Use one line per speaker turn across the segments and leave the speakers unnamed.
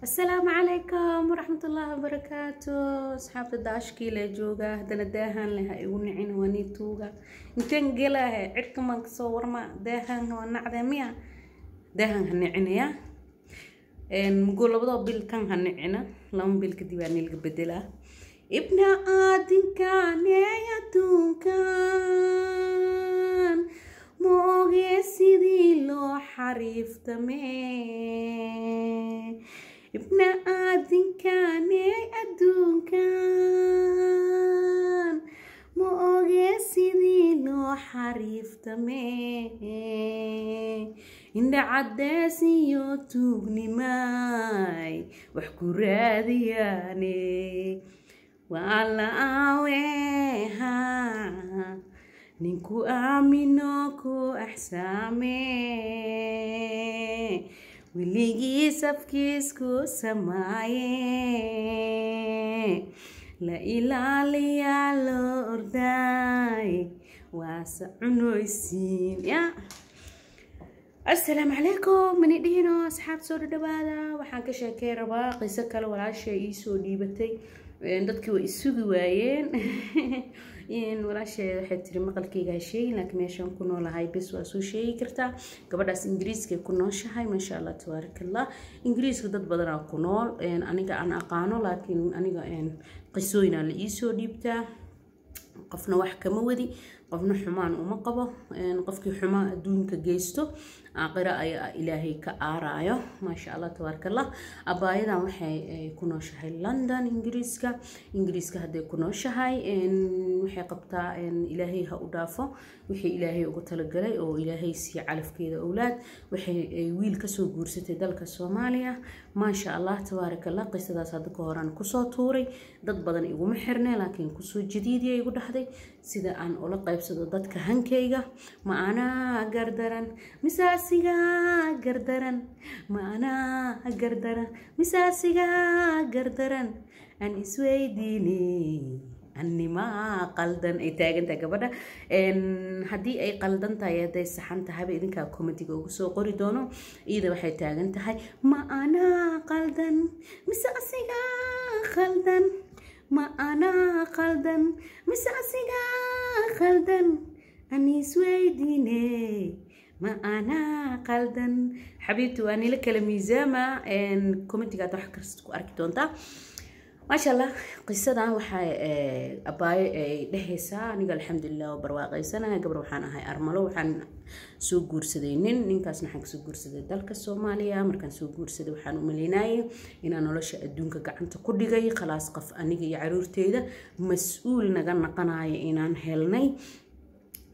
السلام عليكم ورحمة الله وبركاته. أصحاب الداشكي لجوجا هذا داهن لها يونعين ونيتوجا إنتين جلاها عرك ما كصور ما داهن ونعذا ميا داهن هنعنيا نقول لبضو بالكان هنعنا لهم بالكديوان الجبدلة ابن آدم كان يدون كان موجي سيدي لو حريف تمي ابن آدم كان يدون كان موجي سيدي لو حريف تمي إن عداسي يوتوبني ماي وحكو رادياني وعلى آويها نينكو آمينوكو أحسامي وليجي سبكيسكو سماي لا إلالي يا لورداي واسعنو يسين يا السلام عليكم من دينو أصحاب سور دبادة وحان كشاكي ربا قيسا كلا ولا شيء سو ديبتي dadkii way isugu waayeen in walaashay waxay tiri maqalkayga shay laakiin meeshan ku noolahay bas waa soo sheegi kartaa gabadhaas ingiriiska ku nooshahay ma sha Allah tabarakallah ingiriiska dad badan oo ku nool aniga aan aqaano laakiin aniga qisooyina la ii soo dhiibtaa qofna wax kama wadi qofna xumaan uma qabo qofkii xumaan adduunka geysto aakhira ay ilaahay ka aaraayo ma sha Allah tabarakallah abaayadan waxay ku nooshahay London ingiriiska haday ku nooshahay waxay qabtaa ilaahay ha u dhaafo wixii ilaahay ugu talagalay oo ilaahay si calafkeeda awlaad waxay wiil ka soo guursatay dalka Soomaaliya ma sha Allah tabarakallah qisadaas hadda ka horaan ku soo tuuray dad badan iguma xirnay laakiin ku soo jadiidiyay igu dhaxday sida aan ula qaybsado dadka hankeyga ma ana gardaran misaasiga gardaran ma ana gardaran misaasiga gardaran an isweydiini anni ma qaldan ay taaganta gabadha hadii ay qaldan tahay haday saxan tahay idinka commentiga ugu soo qori doono iyada waxay taagan tahay ma ana qaldan misaasiga qaldan ما أنا خلدن مساسيغا خلدن أني سويديني ما أنا خلدن حبيبتي وأني لك الميزامة إن كومنتي قاعدة أحكرستكو أركيدونتا ما شاء الله قصة وحي أباي دهيسا نيجا الحمد لله وبرواقي سنة قبل وحنا هاي أرملو وحن سوق جورسدين نينكاس نحن سوق جورسد دالك الصومالية مركان سوق جورسد وحنا مليناي إن أنا لش الدنيا قعنت كل جاي خلاص قف أنيجي عرور تيدا مسؤول نجنا قناعي إن أنا هلني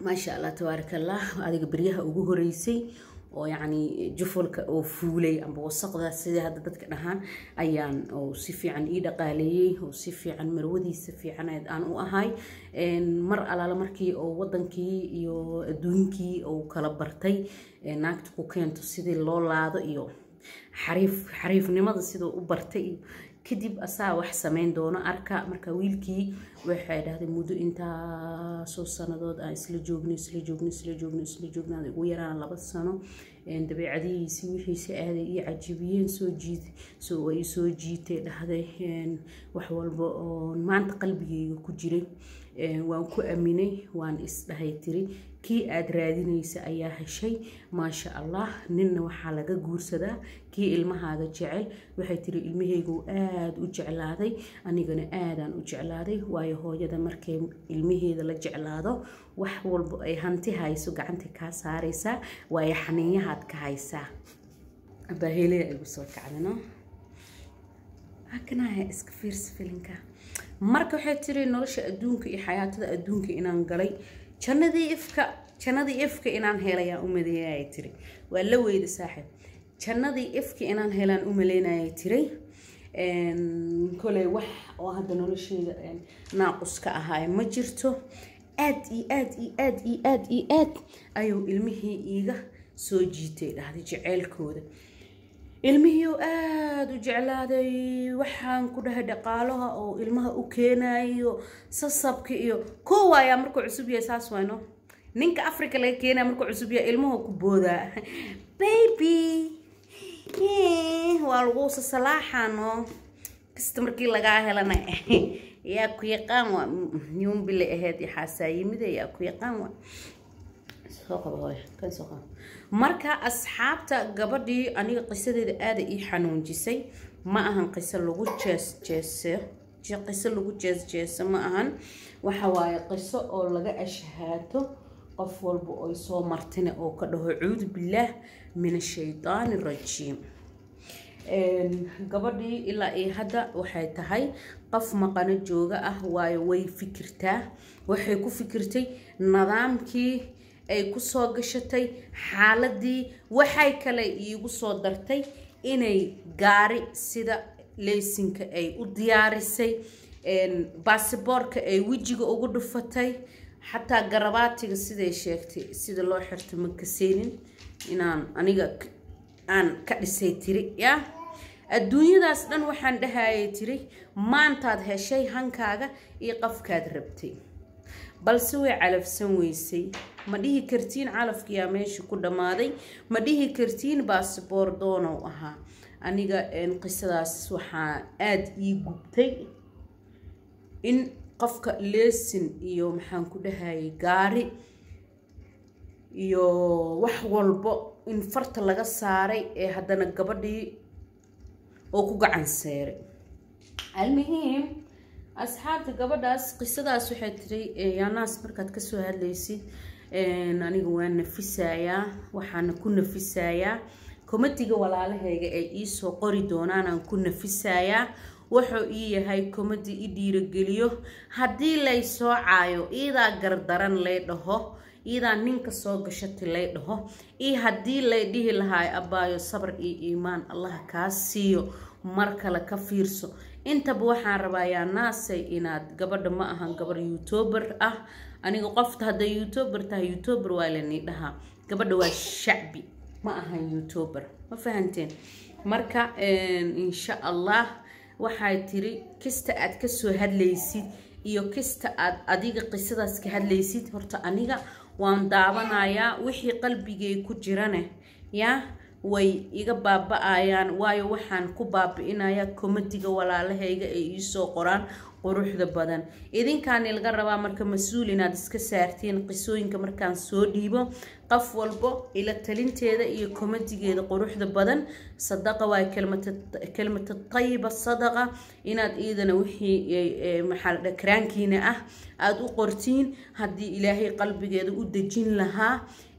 ما شاء الله تبارك الله هذه بريها وجوه رئيسي ويعني جفولك أو فولي أم بوسق ذا سيد هذا دتك نهان أيان أو سفي عن إيدا قالي أو سفي عن مرودي سفي عن أن وهاي إن مر على مركي أو وطنكي يو دونكي أو كلبرتي ناكت كوكين تسيد اللولا هذا يو حريف نمط سيد وبرتي كدب أسا وحسمين دونه أركا مركا ويلكي وحيد هذا مودو إنتا سو سنة دود إسلا جوجني هذا ويران لبس سنة إن دبي عادي يسوي في سعادة يعجبين سو جيت هذا وحول ما عند قلبي كجري وان كو أميني وان إسدهيتري كي أدرادينيسا أيها شيء ما شاء الله نن وحالة جورسدا كي المها جعل وحيتري المهيجو آد وجعل هذا أنا جنا آدان وجعل هذا وياهو جدا مركب المهيد اللي جعل هذا وحول هنتي هاي سوق عنتي كاساريسا ويحنيه هاد كهايسا بهيلي البصوت كعدنا هكنا هي إسكفيرس فيلنكا marka waxay tiri nolosha adduunka iyo xayaatada adduunka inaan galay jannadii ifka inaan helaya u maleeyay tiri waa la weeyda saaxiib jannadii ifka inaan helaan u maleynayay tiri kolay wax oo hadda nolosheeda naaqus ka ahaay ma jirto aad ayuu ilmihii iiga soo jiitay dhahday jaceelkooda ilmihii aad u jeclaaday waxaan ku dhahay dhaqaalaha oo ilmaha u keenayo sasabka iyo koowa ayaa markuu cusub yahay saas wayno ninka Afrika laga keenay markuu cusub yahay ilmuhu ku booda baby والغوص صلاحانو كستمركي لقاها هلنا يا كيقان يوم بالله هادي حاساي مدى يا كيقان سوق بهاي كان سوق marka asxaabta gabadhii aniga qisadeeda aad ay xanuun jisay ma ahan qiso lagu jees ma ahan waxa waaye qiso oo laga ashhaato qof walba oo soo martina oo ka dhaho cuud billah min ash-shaytaan ar-rajiim gabadhii ilaa ay hadda waxay tahay qof maqana jooga ah waayo way fikirtaa waxay ku fikirtay nidaamkii ay ku soo gashatay xaaladii waxay kale iigu soo dartay inay gaari sida leysinka ay u diyaarisay baasaboorka ay wajiga ugu dhufatay xataa garabaatiga siday sheegtay sida loo xirto ma kaseenin inaan aniga aan ka dhisay tiri ya adduunyadaas dhan waxaan dhahayay tiri maantaad heshay hankaaga iyo qafkaad rabtay balse way calafsan weysay ma dhihi kartiin calafkiyaa meesha ku dhamaaday ma dhihi kartiin baasaboor doonow ahaa aniga qisadaas waxaa aad ii gubtay in qofka leesin iyo maxaan ku dhahayay gaari iyo wax walbo in farta laga saaray ee haddana gabadhii oo ku gacan seeray almuhiim asxaabta gabadhaas qisadaas waxay tiri yaa naas markaad ka soo hadlaysid aniga waan nafisayaa waxaana ku nafisayaa komadiga walaalahayga ay ii soo qori doonaan aan ku nafisayaa wuxuu ii yahay komadi i dhiirageliyo haddii lay soo caayo iidaa gardaran lay dhaho iidaa ninka soo gashatay lay dhaho iyo haddii lay dhihi lahaay abbaayo sabr iyo iimaan allah kaa siiyo mar kale ka fiirso intaba waxaan rabaa yaa naasay inaad gabadha ma ahan gabar youtuber ah aniga qofta hadday youtuber tahay youtuber waa lani dhahaa gabadha waa shacbi ma ahan youtuber ma fahanteen marka insha allah waxay tiri kista aad ka soo hadlaysid iyo kista aad adiga qisadaas ka hadlaysid horta aniga waan daawanayaa wixii qalbigay ku jirane ya way iga baaba'ayaan waayo waxaan ku baabi'inayaa komadiga walaalahayga ay ii soo qoraan quruxda badan idinkaan laga rabaa marka mas'uul inaad iska saartiin qisooyinka markaan soo dhiibo qof walbo ila talinteeda iyo komadigeeda quruxda badan sadaqa waa kelmad tayyiba sadaqa inaad iidana wixii maxal dhakraankiina ah aad u qortiin hadii ilaahay qalbigeeda u dejin lahaa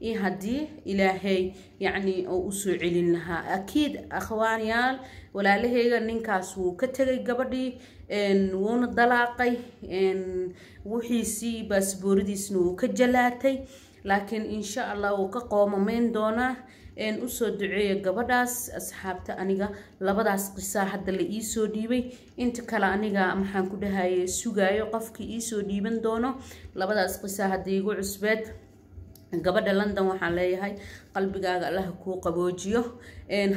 iyo hadii ilaahay yani oo u soo celin lahaa akiid akhwaanyaal walaalahayga ninkaas wuu ka tagay gabadhii wuuna dalaaqay wixiisii baasbooradiisna wuu ka jalaatay laakiin insha allah wuu ka qoomameyn doonaa u soo duceeya gabadhaas asxaabta aniga labadaas qisa hadda la ii soo dhiibay inta kale aniga maxaan ku dhahayay sugaayo qofkii ii soo dhiiban doono labadaas qisa hadda igu cusbeed gabadha London waxaan leeyahay qalbigaaga Allah ku qaboojiyo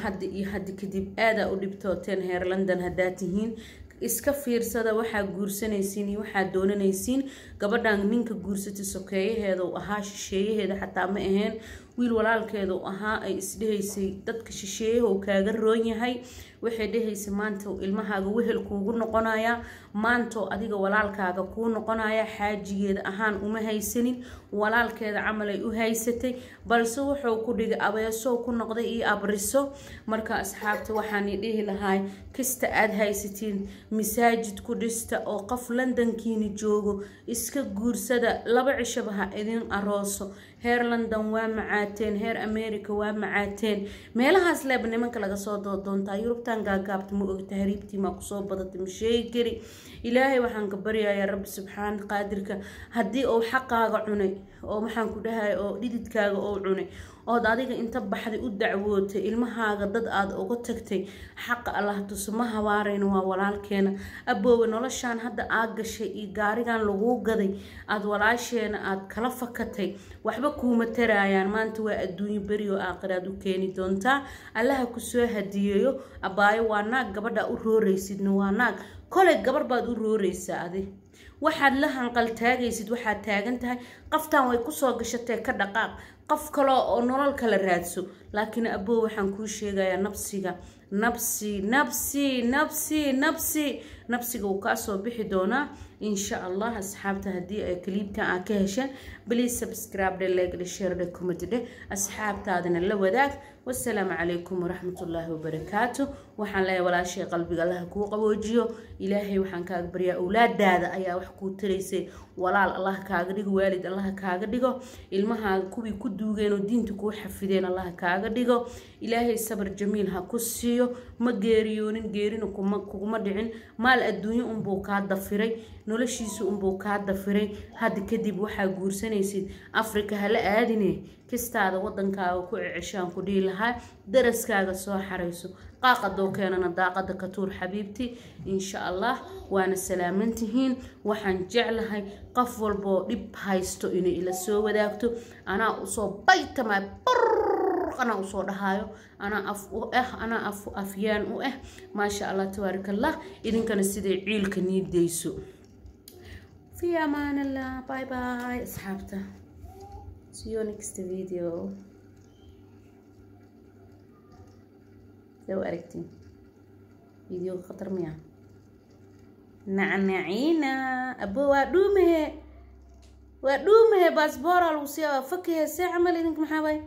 hadda kadib aada u dhibtooteen heer London haddaad tihiin iska fiirsada waxa guursanaysiin iyo waxa doonanaysiin gabadhan ninka guursatay sokeeyaheeda oo ahaa shisheeyaheeda xataa ma ahayn wiil walaalkeeda oo ahaa ay isdheeysay dadka shisheeyaha oo kaaga roon yahay waxay dhahaysay maanta ilmahaaga wehel kuugu noqonaya maanta adiga walaalkaaga kuu noqonaya xaajigeeda ahaan uma haysanin walaalkeeda camal ay u haysatay balse wuxuu ku dhigay abeeso ku noqday iyo abriso marka asxaabta waxaan dhihi lahaay kista aad haysatiin masaajid ku dhista oo qof Londonkiina joogo iska guursada laba cishabaha idin arooso heer London waa macaateen heer America waa macaateen meelahaas leeb nimanka laga soo doontaa Yurubtan gaagabta ma og tahriibtii ma ku soo badatay masheegari ilaahay waxaan ka baryayaa rabbi subxaan qaadirka hadii uu xaqaaga cunay oo maxaan ku dhahay oo dhididkaaga oo cunay oo adiga inta baxday u dacwootay ilmahaaga dad aad uga tagtay xaq Allah tusma hawaareen waa walaalkeena aboowe noloshaan hadda aad gashay iyo gaarigan lagu gaday aad walaasheena aad kala fakatay waxba kuuma taraayaan maanta waa adduunyo bariyo aakhiraad u keeni doontaa Allah ku soo hadiyeeyo abaayo waa naag gabadha u rooreysidna waa naag kole gabar baad u rooreysaa adi waxaad la hanqal taagaysid waxaad taagan tahay qaftaan way ku soo gashatay ka dhaqaaq qof kale oo nolol kala raadso laakiin aboo waxaan kuu sheegayaa nafsiga uu ka soo bixi doonaa insha Allah asxaabta hadii ay clipka aan ka hesheen please subscribe like share comment asxaabtaadana la wadaag والسلام عليكم ورحمة الله وبركاته وحن لا ولا شيء قلبي الله كو قبوجيو إلهي وحن كاغبريا أولاد دادا أيا وحكو تريسي ولا الله كاغديغو والد الله كاغديغو ilmaha kubi ku duugeen oo diinta ku xafideen Allah kaaga dhigo ilaahay sabr jamiil ha ku siiyo ma geeriyoonin geerina kuma dhicin maal adduunyo buu ka dafiray noloshiisu buu ka dafiray had kadib waxa guursanaysid Afrika hala aadine kistaada wadankaaga ku cishaan ku dhiilahay daraskaaga soo xareyso qaaqado keenana daaqada ka tuur xabiibti insha Allah waana salaamantihiin waxaan jeclahay qof walbo dib haysto inay ila soo wadaagto ana usoo baytama أنا أصور هايو أنا أفيان ما شاء الله تبارك الله إذن كان السيدي عيل كنيد ديسو في أمان الله باي باي أصحابته see you next video لو أركتين فيديو خطر مياه نعنعينا أبو ودومه باسبورة الوصية فكه ساعة عمل إذنك محاوي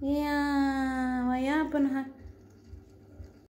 يا بنها